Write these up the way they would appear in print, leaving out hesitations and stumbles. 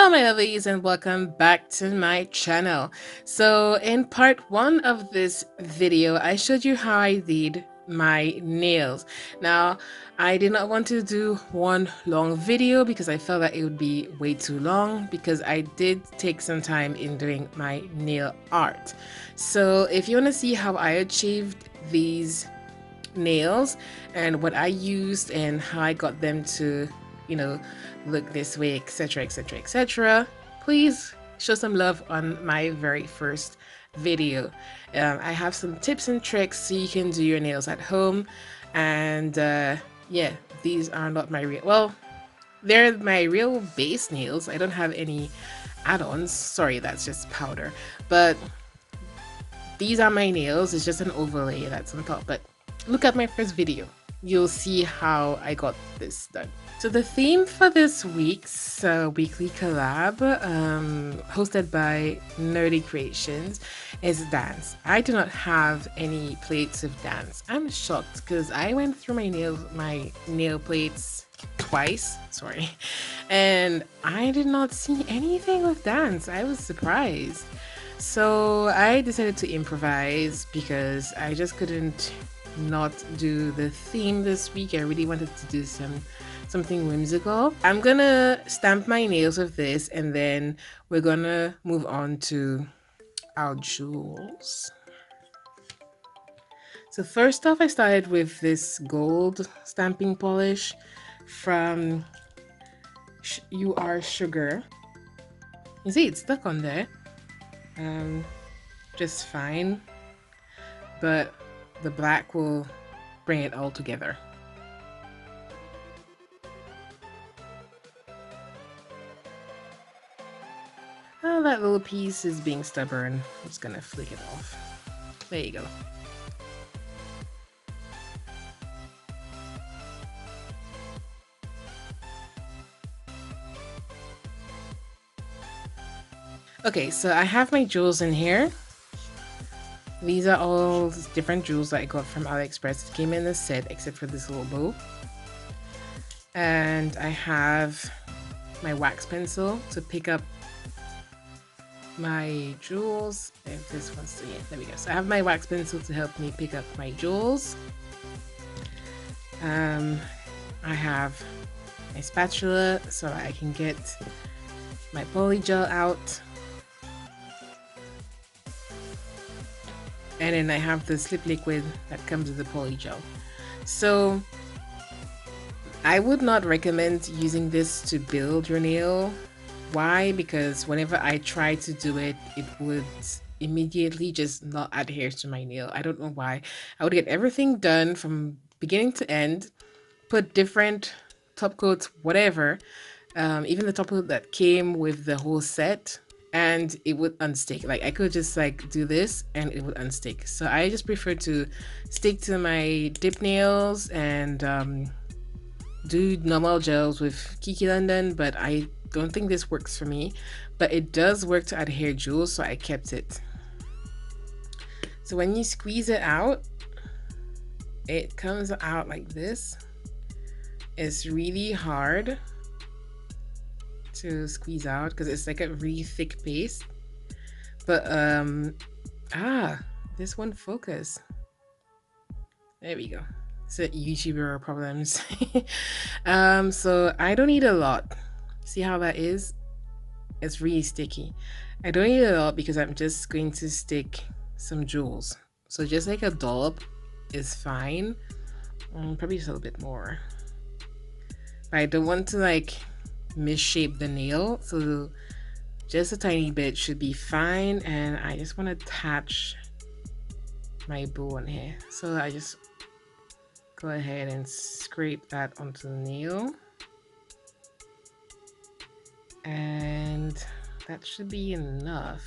Hello my lovies and welcome back to my channel. So in part one of this video I showed you how I did my nails. Now I did not want to do one long video because I felt that it would be way too long because I did take some time in doing my nail art. So if you want to see how I achieved these nails and what I used and how I got them to, you know, look this way, etc., etc., etc., please show some love on my very first video. I have some tips and tricks so you can do your nails at home, and yeah, these are not my real, well, they're my real base nails. I don't have any add-ons. Sorry, that's just powder, but these are my nails. It's just an overlay that's on top, but look at my first video. You'll see how I got this done. So the theme for this week's weekly collab, hosted by Nerdy Creations, is dance. I do not have any plates of dance. I'm shocked because I went through my nail plates twice, sorry, and I did not see anything with dance. I was surprised. So I decided to improvise because I just couldn't not do the theme this week. I really wanted to do something whimsical. I'm gonna stamp my nails with this and then we're gonna move on to our jewels. So first off, I started with this gold stamping polish from You Are Sugar. You see it's stuck on there. Just fine, but the black will bring it all together. Oh, that little piece is being stubborn. I'm just gonna flick it off. There you go. Okay, so I have my jewels in here. These are all different jewels that I got from AliExpress. It came in a set except for this little bow. And I have my wax pencil to pick up my jewels. If this one's, yeah, there we go. So I have my wax pencil to help me pick up my jewels. I have my spatula so I can get my poly gel out. And then I have the slip liquid that comes with the poly gel. So I would not recommend using this to build your nail. Why? Because whenever I try to do it, it would immediately just not adhere to my nail. I don't know why. I would get everything done from beginning to end, put different top coats, whatever, even the top coat that came with the whole set, and it would unstick. Like I could just like do this and it would unstick. So I just prefer to stick to my dip nails and do normal gels with Kiki London, but I don't think this works for me. But it does work to adhere jewels, so I kept it. So when you squeeze it out, it comes out like this. It's really hard to squeeze out because it's like a really thick paste. But this one focus. There we go. It's a YouTuber problems. So I don't need a lot. See how that is? It's really sticky. I don't need a lot because I'm just going to stick some jewels. So just like a dollop is fine. Probably just a little bit more. But I don't want to like misshape the nail, so just a tiny bit should be fine. And I just want to attach my bow on here, so I just go ahead and scrape that onto the nail, and that should be enough.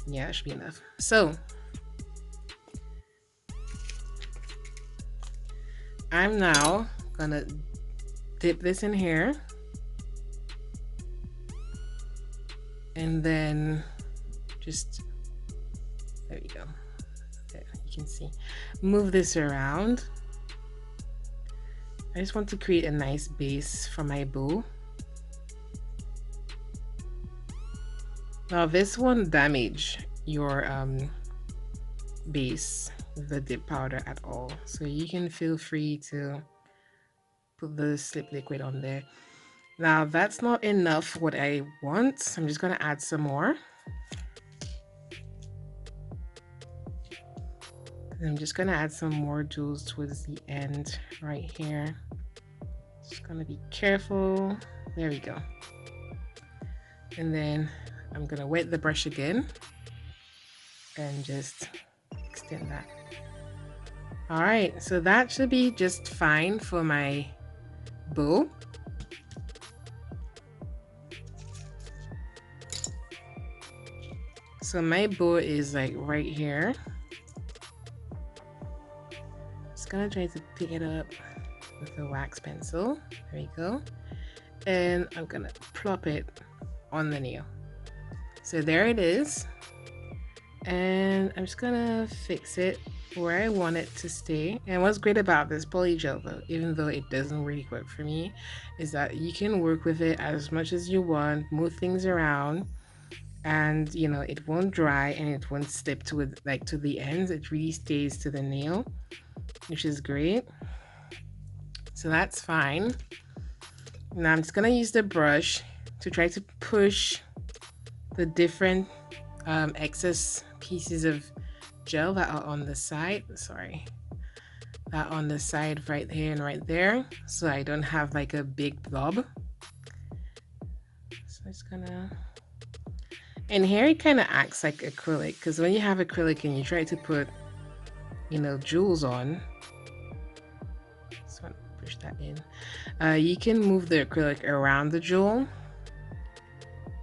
Yeah, that should be enough. So I'm now gonna dip this in here and then just, there we go. There, you can see. Move this around. I just want to create a nice base for my bow. Now this won't damage your base with the dip powder at all. So you can feel free to put the slip liquid on there. Now that's not enough what I want. So I'm just gonna add some more. I'm just gonna add some more jewels towards the end right here. Just gonna be careful. There we go. And then I'm gonna wet the brush again and just extend that. All right, so that should be just fine for my bow. So my bow is like right here. Just gonna try to pick it up with a wax pencil. There we go. And I'm gonna plop it on the nail. So there it is. And I'm just gonna fix it where I want it to stay. And what's great about this poly gel though, even though it doesn't really work for me, is that you can work with it as much as you want, move things around, and you know it won't dry and it won't slip to it like to the ends. It really stays to the nail, which is great. So that's fine. Now I'm just gonna use the brush to try to push the different excess pieces of gel that are on the side. Sorry, that on the side right here and right there, so I don't have like a big blob. So it's gonna, and here it kind of acts like acrylic, because when you have acrylic and you try to put, you know, jewels on, just want to push that in. You can move the acrylic around the jewel,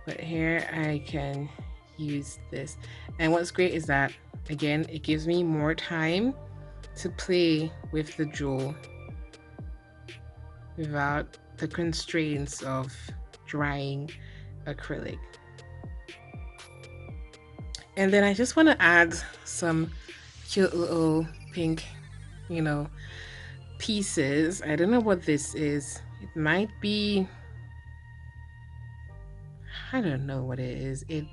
but here I can use this. And what's great is that, again, it gives me more time to play with the jewel without the constraints of drying acrylic. And then I just want to add some cute little pink, you know, pieces. I don't know what this is. It might be, I don't know what it is. It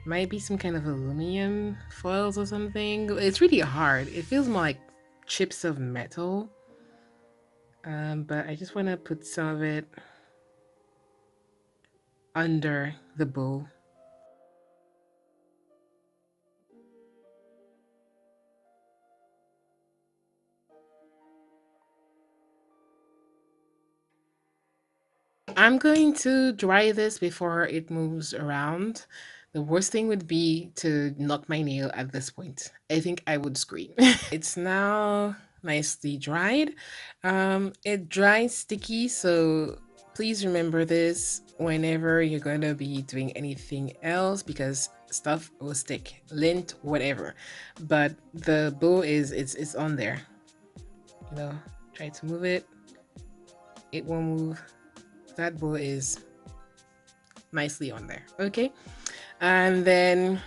might be some kind of aluminum foils or something. It's really hard. It feels more like chips of metal. But I just want to put some of it under the bow. I'm going to dry this before it moves around. The worst thing would be to knock my nail at this point. I think I would scream. It's now nicely dried. It dries sticky, so please remember this whenever you're going to be doing anything else, because stuff will stick, lint, whatever. But the bow is it's on there. You know, try to move it. It won't move. That bow is nicely on there. Okay, and then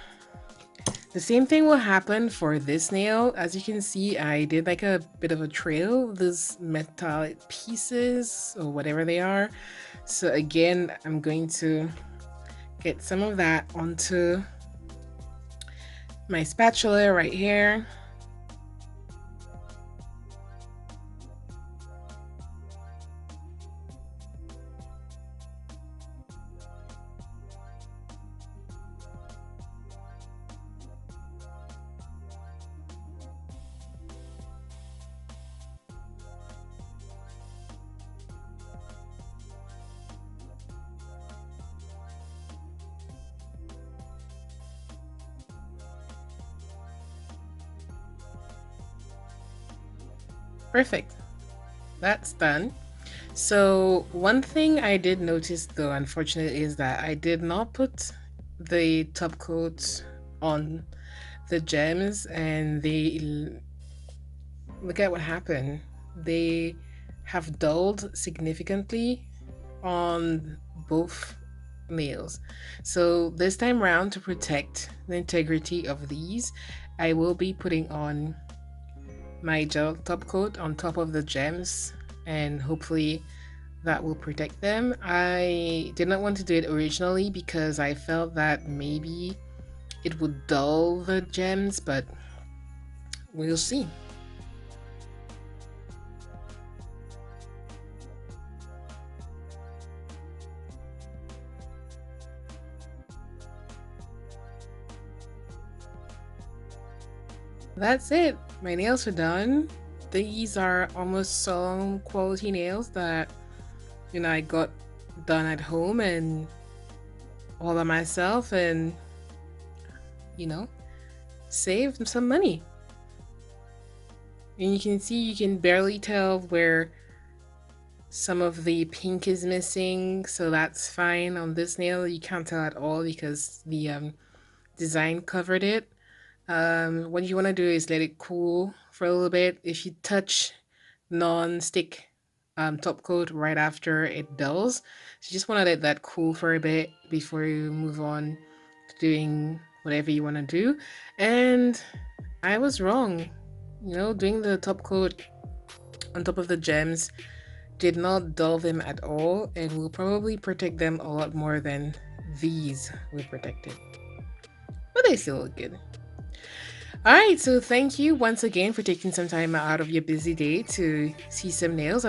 the same thing will happen for this nail. As you can see, I did like a bit of a trail, these metallic pieces or whatever they are. So again, I'm going to get some of that onto my spatula right here. Perfect. That's done. So one thing I did notice though, unfortunately, is that I did not put the top coat on the gems, and they, look at what happened. They have dulled significantly on both nails. So this time around, to protect the integrity of these, I will be putting on my gel top coat on top of the gems, and hopefully that will protect them. I did not want to do it originally because I felt that maybe it would dull the gems, but we'll see. That's it. My nails are done. These are almost salon quality nails that I got done at home and all by myself, and you know saved some money. And you can see, you can barely tell where some of the pink is missing, so that's fine. On this nail you can't tell at all because the design covered it. What you want to do is let it cool for a little bit. If you touch non-stick top coat right after, it dulls. So you just want to let that cool for a bit before you move on to doing whatever you want to do. And I was wrong. Doing the top coat on top of the gems did not dull them at all and will probably protect them a lot more than these will protect it. But they still look good. Alright, so thank you once again for taking some time out of your busy day to see some nails.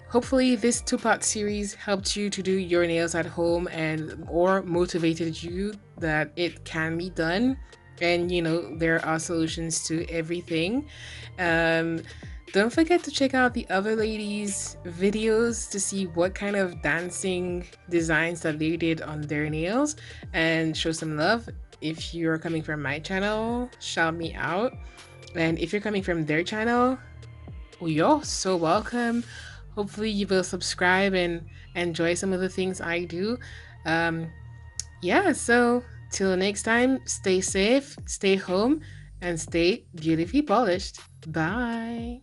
Hopefully this two-part series helped you to do your nails at home and or motivated you that it can be done. And there are solutions to everything. Um, don't forget to check out the other ladies' videos to see what kind of dancing designs that they did on their nails and show some love. If you're coming from my channel, shout me out. And if you're coming from their channel, well, you're so welcome. Hopefully you will subscribe and enjoy some of the things I do. Um, yeah, so till next time, stay safe, stay home, and stay beautifully polished. Bye.